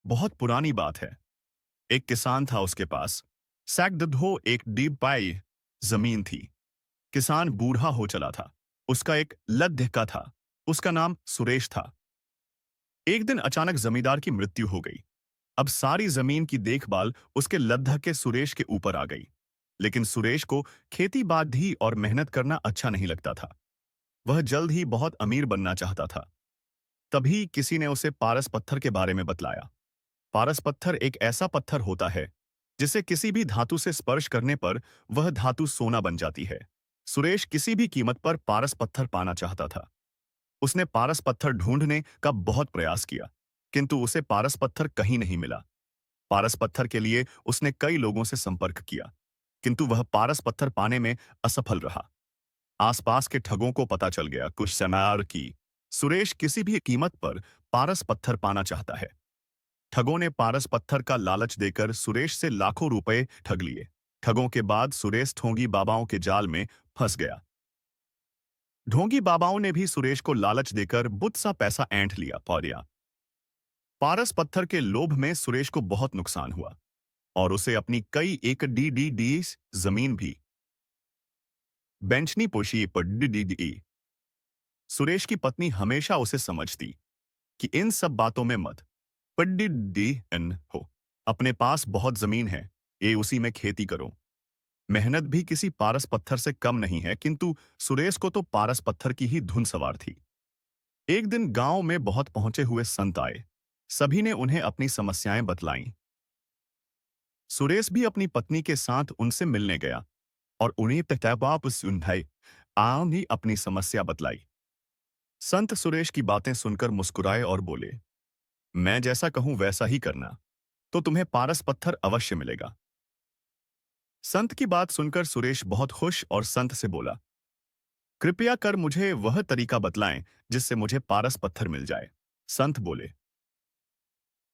बहुत पुरानी बात है। एक किसान था, उसके पास सैकदो एक डीप पाई जमीन थी। किसान बूढ़ा हो चला था। उसका एक लद्दिका था। उसका नाम सुरेश था। एक दिन अचानक जमींदार की मृत्यु हो गई। अब सारी जमीन की देखभाल उसके लद्दके सुरेश के ऊपर आ गई। लेकिन सुरेश को खेती बाड़ी और मेहनत करना अच्छा नहीं लगता था। वह जल्द ही बहुत अमीर बनना चाहता था। तभी किसी ने उसे पारस पत्थर के बारे में बतलाया। पारस पत्थर एक ऐसा पत्थर होता है जिसे किसी भी धातु से स्पर्श करने पर वह धातु सोना बन जाती है। सुरेश किसी भी कीमत पर पारस पत्थर पाना चाहता था। उसने पारस पत्थर ढूंढने का बहुत प्रयास किया, किंतु उसे पारस पत्थर कहीं नहीं मिला। पारस पत्थर के लिए उसने कई लोगों से संपर्क किया, किंतु वह पारस पत्थर पाने में असफल रहा। आसपास के ठगों को पता चल गया कुछ सनार की सुरेश किसी भी कीमत पर पारस पत्थर पाना चाहता है। ठगों ने पारस पत्थर का लालच देकर सुरेश से लाखों रुपए ठग लिए। ठगों के बाद सुरेश ढोंगी बाबाओं के जाल में फंस गया। ढोंगी बाबाओं ने भी सुरेश को लालच देकर बुत सा पैसा ऐंठ लिया पौड़िया। पारस पत्थर के लोभ में सुरेश को बहुत नुकसान हुआ और उसे अपनी कई एकड़ डी जमीन भी बेंचनी पोशी पर डी। सुरेश की पत्नी हमेशा उसे समझती कि इन सब बातों में मत पड्डी डी एन हो। अपने पास बहुत जमीन है, ये उसी में खेती करो। मेहनत भी किसी पारस पत्थर से कम नहीं है, किंतु सुरेश को तो पारस पत्थर की ही धुन सवार थी। एक दिन गांव में बहुत पहुंचे हुए संत आए। सभी ने उन्हें अपनी समस्याएं बतलाईं। सुरेश भी अपनी पत्नी के साथ उनसे मिलने गया और उन्हें तहवाप सुनाई आनी अपनी समस्या बतलाई। संत सुरेश की बातें सुनकर मुस्कुराए और बोले, मैं जैसा कहूं वैसा ही करना, तो तुम्हें पारस पत्थर अवश्य मिलेगा। संत की बात सुनकर सुरेश बहुत खुश और संत से बोला, कृपया कर मुझे वह तरीका बतलाएं जिससे मुझे पारस पत्थर मिल जाए। संत बोले,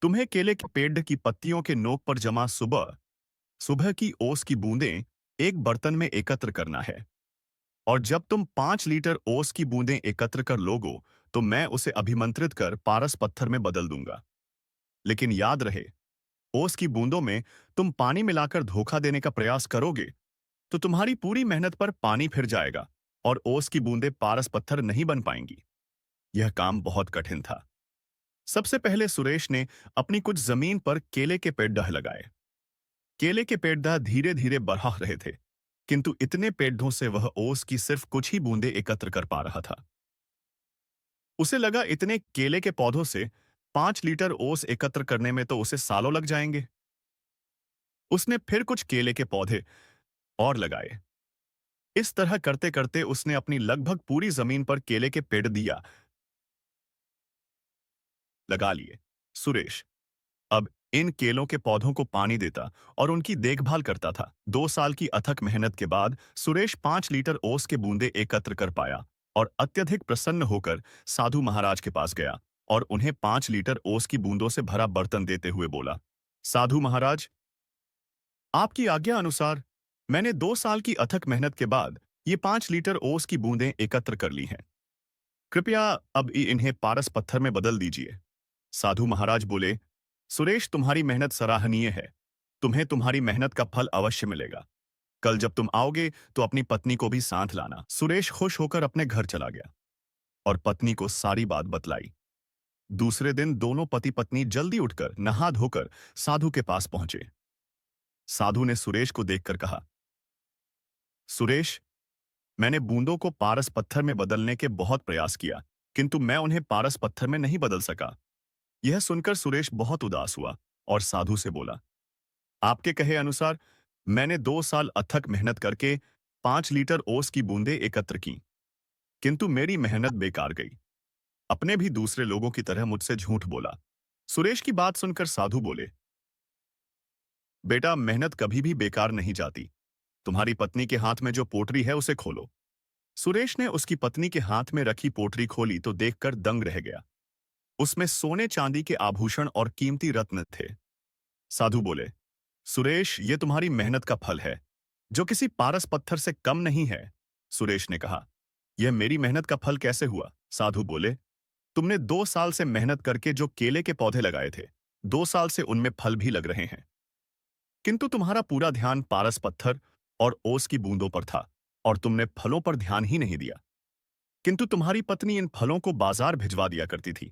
तुम्हें केले के पेड़ की पत्तियों के नोक पर जमा सुबह सुबह की ओस की बूंदें एक बर्तन में एकत्र करना है, और जब तुम 5 लीटर ओस की बूंदें एकत्र कर लोगो तो मैं उसे अभिमंत्रित कर पारस पत्थर में बदल दूंगा। लेकिन याद रहे, ओस की बूंदों में तुम पानी मिलाकर धोखा देने का प्रयास करोगे तो तुम्हारी पूरी मेहनत पर पानी फिर जाएगा और ओस की बूंदें पारस पत्थर नहीं बन पाएंगी। यह काम बहुत कठिन था। सबसे पहले सुरेश ने अपनी कुछ जमीन पर केले के पेड़ लगाए। केले के पेड़ धीरे धीरे बढ़ा रहे थे, किंतु इतने पेड़ों से वह ओस की सिर्फ कुछ ही बूंदें एकत्र कर पा रहा था। उसे लगा इतने केले के पौधों से 5 लीटर ओस एकत्र करने में तो उसे सालों लग जाएंगे। उसने फिर कुछ केले के पौधे और लगाए। इस तरह करते करते उसने अपनी लगभग पूरी जमीन पर केले के पेड़ दिया लगा लिए। सुरेश अब इन केलों के पौधों को पानी देता और उनकी देखभाल करता था। 2 साल की अथक मेहनत के बाद सुरेश 5 लीटर ओस के बूंदे एकत्र कर पाया और अत्यधिक प्रसन्न होकर साधु महाराज के पास गया और उन्हें 5 लीटर ओस की बूंदों से भरा बर्तन देते हुए बोला, साधु महाराज, आपकी आज्ञा अनुसार मैंने 2 साल की अथक मेहनत के बाद ये 5 लीटर ओस की बूंदें एकत्र कर ली हैं। कृपया अब इन्हें पारस पत्थर में बदल दीजिए। साधु महाराज बोले, सुरेश, तुम्हारी मेहनत सराहनीय है। तुम्हें तुम्हारी मेहनत का फल अवश्य मिलेगा। कल जब तुम आओगे तो अपनी पत्नी को भी साथ लाना। सुरेश खुश होकर अपने घर चला गया और पत्नी को सारी बात बतलाई। दूसरे दिन दोनों पति पत्नी जल्दी उठकर नहा धोकर साधु के पास पहुंचे। साधु ने सुरेश को देखकर कहा, सुरेश, मैंने बूंदों को पारस पत्थर में बदलने के बहुत प्रयास किया, किंतु मैं उन्हें पारस पत्थर में नहीं बदल सका। यह सुनकर सुरेश बहुत उदास हुआ और साधु से बोला, आपके कहे अनुसार मैंने 2 साल अथक मेहनत करके 5 लीटर ओस की बूंदें एकत्र की, किंतु मेरी मेहनत बेकार गई। अपने भी दूसरे लोगों की तरह मुझसे झूठ बोला। सुरेश की बात सुनकर साधु बोले, बेटा, मेहनत कभी भी बेकार नहीं जाती। तुम्हारी पत्नी के हाथ में जो पोटरी है उसे खोलो। सुरेश ने उसकी पत्नी के हाथ में रखी पोटरी खोली तो देखकर दंग रह गया। उसमें सोने चांदी के आभूषण और कीमती रत्न थे। साधु बोले, सुरेश, ये तुम्हारी मेहनत का फल है, जो किसी पारस पत्थर से कम नहीं है। सुरेश ने कहा, यह मेरी मेहनत का फल कैसे हुआ? साधु बोले, तुमने 2 साल से मेहनत करके जो केले के पौधे लगाए थे 2 साल से उनमें फल भी लग रहे हैं। किंतु तुम्हारा पूरा ध्यान पारस पत्थर और ओस की बूंदों पर था और तुमने फलों पर ध्यान ही नहीं दिया। किंतु तुम्हारी पत्नी इन फलों को बाजार भिजवा दिया करती थी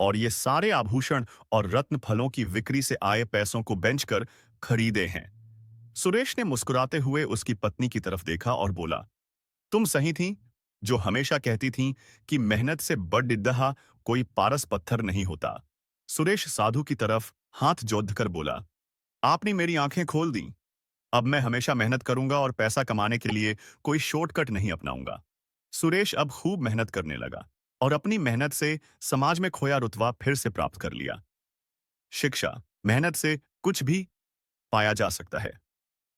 और ये सारे आभूषण और रत्न फलों की बिक्री से आए पैसों को बेचकर खरीदे हैं। सुरेश ने मुस्कुराते हुए उसकी पत्नी की तरफ देखा और बोला, तुम सही थी, जो हमेशा कहती थी कि मेहनत से बड़ कोई पारस पत्थर नहीं होता। सुरेश साधु की तरफ हाथ जोड़कर बोला, आपने मेरी आंखें खोल दी। अब मैं हमेशा मेहनत करूंगा और पैसा कमाने के लिए कोई शॉर्टकट नहीं अपनाऊंगा। सुरेश अब खूब मेहनत करने लगा और अपनी मेहनत से समाज में खोया रुतबा फिर से प्राप्त कर लिया। शिक्षा, मेहनत से कुछ भी पाया जा सकता है।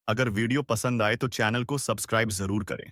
अगर वीडियो पसंद आए तो चैनल को सब्सक्राइब जरूर करें।